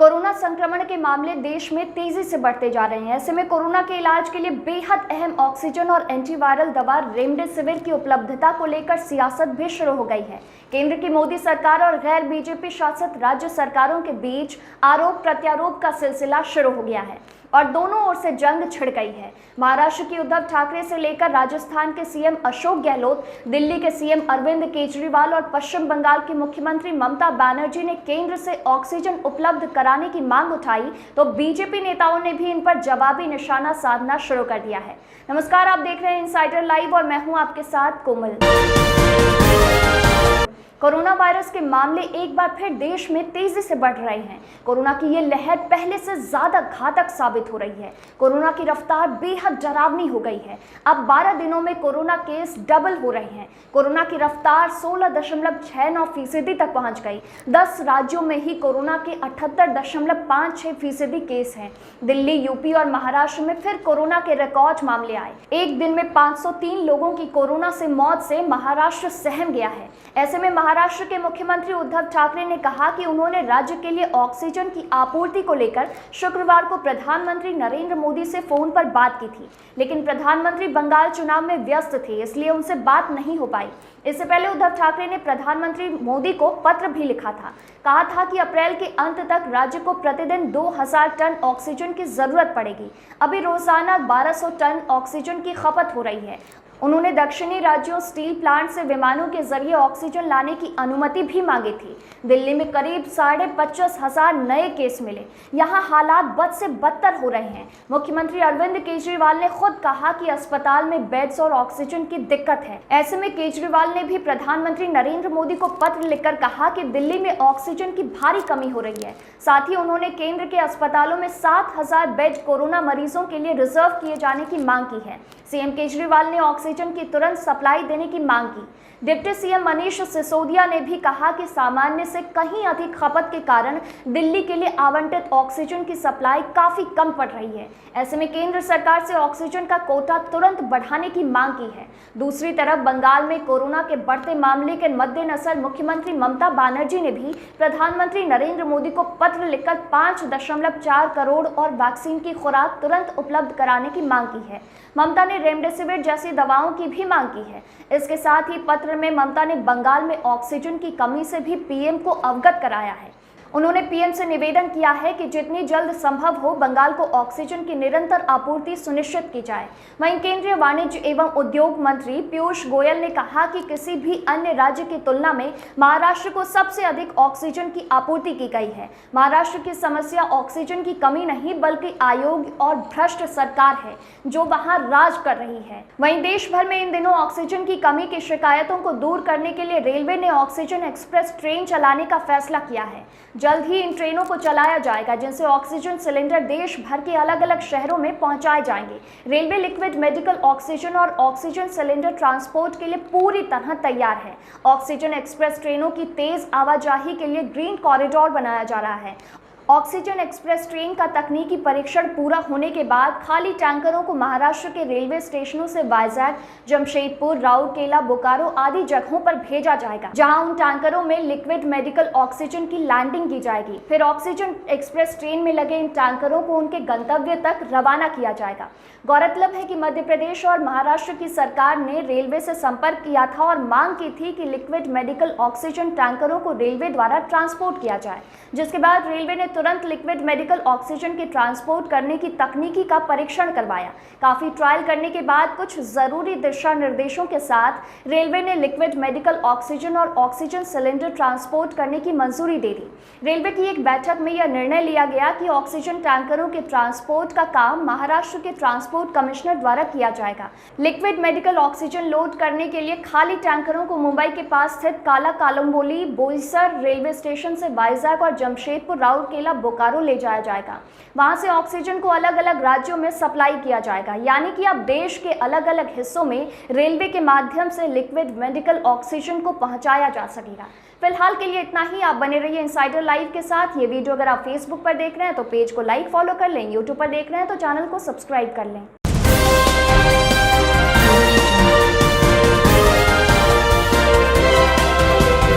Corona संक्रमण के मामले देश में तेजी से बढ़ते जा रहे हैं। ऐसे में कोरोना के इलाज के लिए बेहद अहम ऑक्सीजन और एंटीवायरल दवा रेमडेसिविर की उपलब्धता को लेकर सियासत भी शुरू हो गई है। केंद्र की मोदी सरकार और गैर बीजेपी शासित राज्य सरकारों के बीच आरोप प्रत्यारोप का सिलसिला शुरू हो गया है और दोनों ओर से जंग छिड़ गई है। महाराष्ट्र की उद्धव ठाकरे से लेकर राजस्थान के सीएम अशोक गहलोत, दिल्ली के सीएम अरविंद केजरीवाल और पश्चिम बंगाल की मुख्यमंत्री ममता बनर्जी ने केंद्र से ऑक्सीजन उपलब्ध कराने की मांग उठाई तो बीजेपी नेताओं ने भी इन पर जवाबी निशाना साधना शुरू कर दिया है। नमस्कार, आप देख रहे हैं इनसाइडर लाइव और मैं हूं आपके साथ कोमल। कोरोना वायरस के मामले एक बार फिर देश में तेजी से बढ़ रहे हैं। कोरोना की ये लहर पहले से ज्यादा घातक साबित हो रही है। कोरोना की रफ्तार बेहद डरावनी हो गई है। अब 12 दिनों में कोरोना केस डबल हो रहे हैं। कोरोना की रफ्तार 16.69% तक पहुंच गई। 10 राज्यों में ही कोरोना के 78.56% केस हैं। दिल्ली, यूपी और महाराष्ट्र में फिर कोरोना के रिकॉर्ड मामले आए। एक दिन में 503 लोगों की कोरोना से मौत से महाराष्ट्र सहम गया है। ऐसे में महाराष्ट्र के मुख्यमंत्री उद्धव ठाकरे ने कहा कि उन्होंने राज्य के लिए ऑक्सीजन की आपूर्ति को लेकर शुक्रवार को प्रधानमंत्री नरेंद्र मोदी से फोन पर बात की थी, लेकिन प्रधानमंत्री बंगाल चुनाव में व्यस्त थे, इसलिए उनसे बात नहीं हो पाई। इससे पहले उद्धव ठाकरे ने प्रधानमंत्री मोदी को पत्र भी लिखा था। कहा था कि अप्रैल के अंत तक राज्य को प्रतिदिन 2000 टन ऑक्सीजन की जरूरत पड़ेगी। अभी रोजाना 1200 टन ऑक्सीजन की खपत हो रही है। उन्होंने दक्षिणी राज्यों स्टील प्लांट से विमानों के जरिए ऑक्सीजन लाने की अनुमति भी मांगी थी। दिल्ली में करीब 25,500 नए केस मिले। यहाँ हालात बद से बदतर हो रहे हैं। मुख्यमंत्री अरविंद केजरीवाल ने खुद कहा कि अस्पताल में बेड्स और ऑक्सीजन की दिक्कत है। ऐसे में केजरीवाल ने भी प्रधानमंत्री नरेंद्र मोदी को पत्र लिखकर कहा कि दिल्ली में ऑक्सीजन की भारी कमी हो रही है। साथ ही उन्होंने केंद्र के अस्पतालों में 7,000 बेड कोरोना मरीजों के लिए रिजर्व किए जाने की मांग की है। सीएम केजरीवाल ने ऑक्सीजन की तुरंत सप्लाई देने की मांग की। डिप्टी सीएम मनीष सिसोदिया ने भी कहा कि सामान्य से कहीं अधिक खपत के कारण दिल्ली के लिए आवंटित ऑक्सीजन की सप्लाई काफी कम पड़ रही है। ऐसे में केंद्र सरकार से ऑक्सीजन का कोटा तुरंत बढ़ाने की मांग की है। दूसरी तरफ बंगाल में कोरोना के बढ़ते मामले के मद्देनजर मुख्यमंत्री ममता बनर्जी ने भी प्रधानमंत्री नरेंद्र मोदी को पत्र लिखकर 5.4 करोड़ और वैक्सीन की खुराक तुरंत उपलब्ध कराने की मांग की है। ममता ने रेमडेसिविर जैसी दवाओं की भी मांग की है। इसके साथ ही पत्र में ममता ने बंगाल में ऑक्सीजन की कमी से भी पीएम को अवगत कराया है। उन्होंने पीएम से निवेदन किया है कि जितनी जल्द संभव हो बंगाल को ऑक्सीजन की निरंतर आपूर्ति सुनिश्चित की जाए। वहीं केंद्रीय वाणिज्य एवं उद्योग मंत्री पीयूष गोयल ने कहा कि किसी भी अन्य राज्य की तुलना में महाराष्ट्र को सबसे अधिक ऑक्सीजन की आपूर्ति की गई है। महाराष्ट्र की समस्या ऑक्सीजन की कमी नहीं बल्कि अयोग्य और भ्रष्ट सरकार है जो वहां राज कर रही है। वहीं देश भर में इन दिनों ऑक्सीजन की कमी की शिकायतों को दूर करने के लिए रेलवे ने ऑक्सीजन एक्सप्रेस ट्रेन चलाने का फैसला किया है। जल्द ही इन ट्रेनों को चलाया जाएगा जिनसे ऑक्सीजन सिलेंडर देश भर के अलग अलग शहरों में पहुंचाए जाएंगे। रेलवे लिक्विड मेडिकल ऑक्सीजन और ऑक्सीजन सिलेंडर ट्रांसपोर्ट के लिए पूरी तरह तैयार है। ऑक्सीजन एक्सप्रेस ट्रेनों की तेज आवाजाही के लिए ग्रीन कॉरिडोर बनाया जा रहा है। ऑक्सीजन एक्सप्रेस ट्रेन का तकनीकी परीक्षण पूरा होने के बाद खाली टैंकरों को महाराष्ट्र के रेलवे स्टेशनों से वाइजैक, जमशेदपुर, राउरकेला, बोकारो आदि जगहों पर भेजा जाएगा, जहां उन टैंकरों में लिक्विड मेडिकल ऑक्सीजन की लैंडिंग की जाएगी। फिर ऑक्सीजन एक्सप्रेस ट्रेन में लगे इन टैंकरों को उनके गंतव्य तक रवाना किया जाएगा। गौरतलब है कि मध्य प्रदेश और महाराष्ट्र की सरकार ने रेलवे से संपर्क किया था और मांग की थी कि लिक्विड मेडिकल ऑक्सीजन टैंकरों को रेलवे द्वारा ट्रांसपोर्ट किया जाए, जिसके बाद रेलवे ने तुरंत लिक्विड मेडिकल ऑक्सीजन के ट्रांसपोर्ट करने की तकनीकी का परीक्षण करवाया। काफी ट्रायल करने के बाद कुछ जरूरी दिशा निर्देशों के साथ रेलवे ने लिक्विड मेडिकल ऑक्सीजन और ऑक्सीजन सिलेंडर ट्रांसपोर्ट करने की मंजूरी दे दी। रेलवे की एक बैठक में यह निर्णय लिया गया कि ऑक्सीजन टैंकरों के ट्रांसपोर्ट का काम महाराष्ट्र के ट्रांसपोर्ट कमिश्नर द्वारा किया जाएगा। लिक्विड मेडिकल ऑक्सीजन लोड करने के लिए खाली टैंकरों को मुंबई के पास स्थित काला कालम्बोली, बोईसर रेलवे स्टेशन से वाइजैक और जमशेदपुर, राउरकेला, बोकारो ले जाया जाएगा। वहां से ऑक्सीजन को अलग अलग राज्यों में सप्लाई किया जाएगा, यानी कि अब देश के अलग अलग हिस्सों में रेलवे के माध्यम से लिक्विड मेडिकल ऑक्सीजन को पहुंचाया जा सकेगा। फिलहाल के लिए इतना ही। आप बने रहिए इनसाइडर लाइव के साथ। ये वीडियो अगर आप फेसबुक पर देख रहे हैं तो पेज को लाइक फॉलो कर लें, यूट्यूब पर देख रहे हैं तो चैनल को सब्सक्राइब कर लें।